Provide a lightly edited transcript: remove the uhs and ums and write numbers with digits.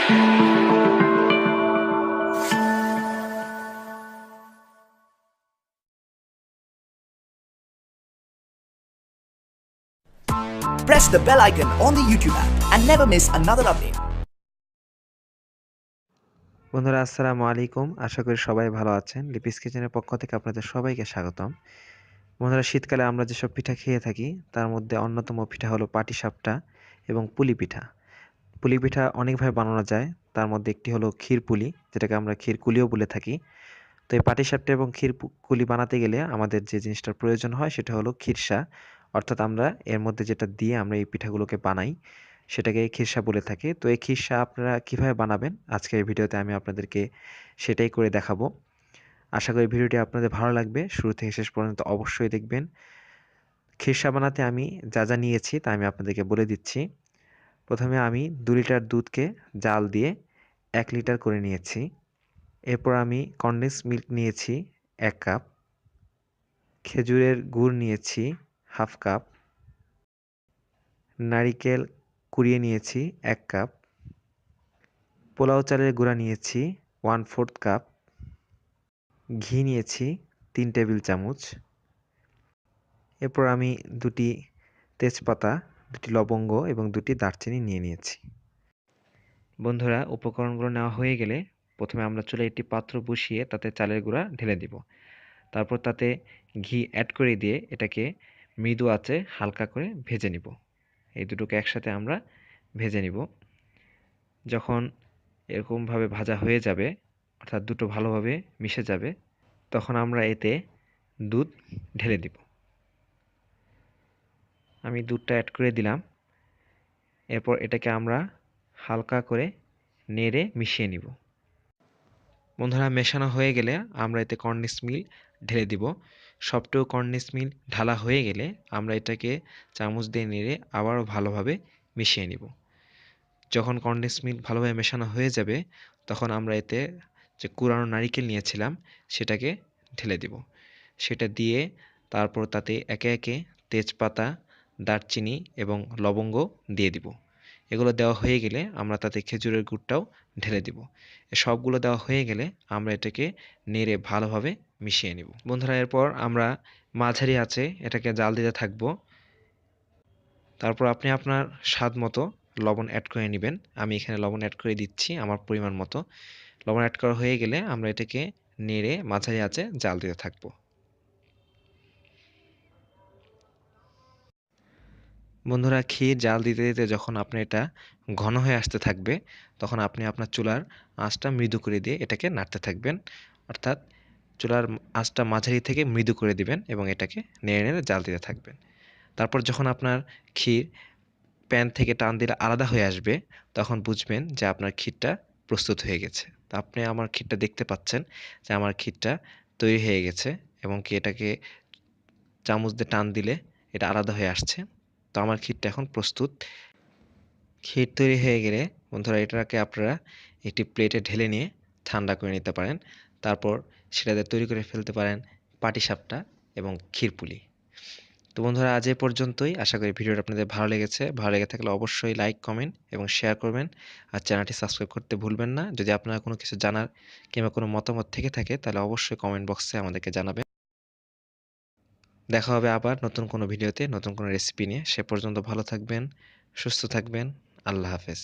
Press the bell icon on the YouTube app and never miss another update. বন্ধুরা আসসালামু আলাইকুম, আশা করি সবাই ভালো আছেন। লিপিস কিচেনের পক্ষ থেকে আপনাদের সবাইকে স্বাগতম। বন্ধুরা, শীতকালে আমরা যেসব পিঠা খেয়ে থাকি তার মধ্যে অন্যতম পিঠা হলো পাটিসাপটা এবং পুলি পিঠা। পুলি পিঠা অনেকভাবে বানানো যায়, তার মধ্যে একটি হলো ক্ষীর পুলি, যেটাকে আমরা ক্ষীর কুলিও বলে থাকি। তো এই পাটিসাপটা এবং ক্ষীর কুলি বানাতে গেলে আমাদের যে জিনিসটার প্রয়োজন হয় সেটা হলো খিরসা, অর্থাৎ আমরা এর মধ্যে যেটা দিয়ে আমরা এই পিঠাগুলোকে বানাই সেটাকে খিরসা বলে থাকি। তো এই খিরসা আপনারা কিভাবে বানাবেন আজকের ভিডিওতে আমি আপনাদেরকে সেটাই করে দেখাবো। আশা করি ভিডিওটি আপনাদের ভালো লাগবে, শুরু থেকে শেষ পর্যন্ত অবশ্যই দেখবেন। খিরসা বানাতে আমি যা যা নিয়েছি তা আমি আপনাদেরকে বলে দিচ্ছি। প্রথমে আমি 2 লিটার দুধকে জাল দিয়ে 1 লিটার করে নিয়েছি। এরপর আমি কনডেন্স মিল্ক নিয়েছি 1 কাপ, খেজুরের গুড় নিয়েছি 1/2 কাপ, নারিকেল কুড়িয়ে নিয়েছি 1 কাপ, পোলাও চালের গুঁড়া নিয়েছি 1/4 কাপ, ঘি নিয়েছি 3 টেবিল চামচ। এরপর আমি 2টি তেজপাতা, 2টি লবঙ্গ এবং 2টি দারচিনি নিয়ে নিয়েছি। বন্ধুরা, উপকরণগুলো নেওয়া হয়ে গেলে প্রথমে আমরা চুলায় একটি পাত্র বসিয়ে তাতে চালের গুঁড়া ঢেলে দিব। তারপর তাতে ঘি অ্যাড করে দিয়ে এটাকে মৃদু আঁচে হালকা করে ভেজে নিব। এই দুটোকে একসাথে আমরা ভেজে নিব। যখন এরকমভাবে ভাজা হয়ে যাবে, অর্থাৎ দুটো ভালোভাবে মিশে যাবে, তখন আমরা এতে দুধ ঢেলে দিব। আমি দুধটা অ্যাড করে দিলাম। এরপর এটাকে আমরা হালকা করে নেড়ে মিশিয়ে নিব। বন্ধুরা, মেশানো হয়ে গেলে আমরা এতে কর্নডেন্স মিল্ক ঢেলে দিব। সবটুকু কর্নডেন্স মিল্ক ঢালা হয়ে গেলে আমরা এটাকে চামচ দিয়ে নেড়ে আবারও ভালোভাবে মিশিয়ে নিব। যখন কনডেন্স মিল্ক ভালোভাবে মেশানো হয়ে যাবে তখন আমরা এতে যে কুড়ানো নারিকেল নিয়েছিলাম সেটাকে ঢেলে দিব। সেটা দিয়ে তারপর তাতে একে একে তেজপাতা, দারচিনি এবং লবঙ্গ দিয়ে দিব। এগুলো দেওয়া হয়ে গেলে আমরা তাতে খেজুরের গুড়টাও ঢেলে দিব। সবগুলো দেওয়া হয়ে গেলে আমরা এটাকে নেড়ে ভালোভাবে মিশিয়ে নিব। বন্ধুরা, এরপর আমরা মাঝারি আঁচে এটাকে জাল দিতে থাকবো। তারপর আপনি আপনার স্বাদ মতো লবণ অ্যাড করে নেবেন। আমি এখানে লবণ অ্যাড করে দিচ্ছি আমার পরিমাণ মতো। লবণ অ্যাড করা হয়ে গেলে আমরা এটাকে নেড়ে মাঝারি আঁচে জাল দিতে থাকব। বন্ধুরা, ক্ষীর জাল দিতে দিতে যখন আপনার এটা ঘন হয়ে আসতে থাকবে তখন আপনি আপনার চুলার আঁচটা মৃদু করে দিয়ে এটাকে নাড়তে থাকবেন, অর্থাৎ চুলার আঁচটা মাঝারি থেকে মৃদু করে দিবেন এবং এটাকে নেড়ে নেড়ে জাল দিতে থাকবেন। তারপর যখন আপনার ক্ষীর প্যান থেকে টান দিলে আলাদা হয়ে আসবে তখন বুঝবেন যে আপনার ক্ষীরটা প্রস্তুত হয়ে গেছে। তো আপনি আমার ক্ষীরটা দেখতে পাচ্ছেন যে আমার ক্ষীরটা তৈরি হয়ে গেছে এবং কি এটাকে চামচ দিয়ে টান দিলে এটা আলাদা হয়ে আসছে। তো আমার ক্ষীরটা এখন প্রস্তুত। ক্ষীর তৈরি হয়ে গেলে বন্ধুরা এটাকে আপনারা একটি প্লেটে ঢেলে নিয়ে ঠান্ডা করে নিতে পারেন। তারপর সেটাতে তৈরি করে ফেলতে পারেন পাটিসাপটা এবং ক্ষীর পুলি। তো বন্ধুরা, আজ এ পর্যন্তই। আশা করি ভিডিওটা আপনাদের ভালো লেগেছে। ভালো লেগে থাকলে অবশ্যই লাইক, কমেন্ট এবং শেয়ার করবেন। আর চ্যানেলটি সাবস্ক্রাইব করতে ভুলবেন না। যদি আপনারা কোনো কিছু জানার কিংবা কোনো মতামত থেকে থাকে তাহলে অবশ্যই কমেন্ট বক্সে আমাদেরকে জানাবেন। দেখা হবে আবার নতুন কোনো ভিডিওতে নতুন কোনো রেসিপি নিয়ে। সে পর্যন্ত ভালো থাকবেন, সুস্থ থাকবেন। আল্লাহ হাফেজ।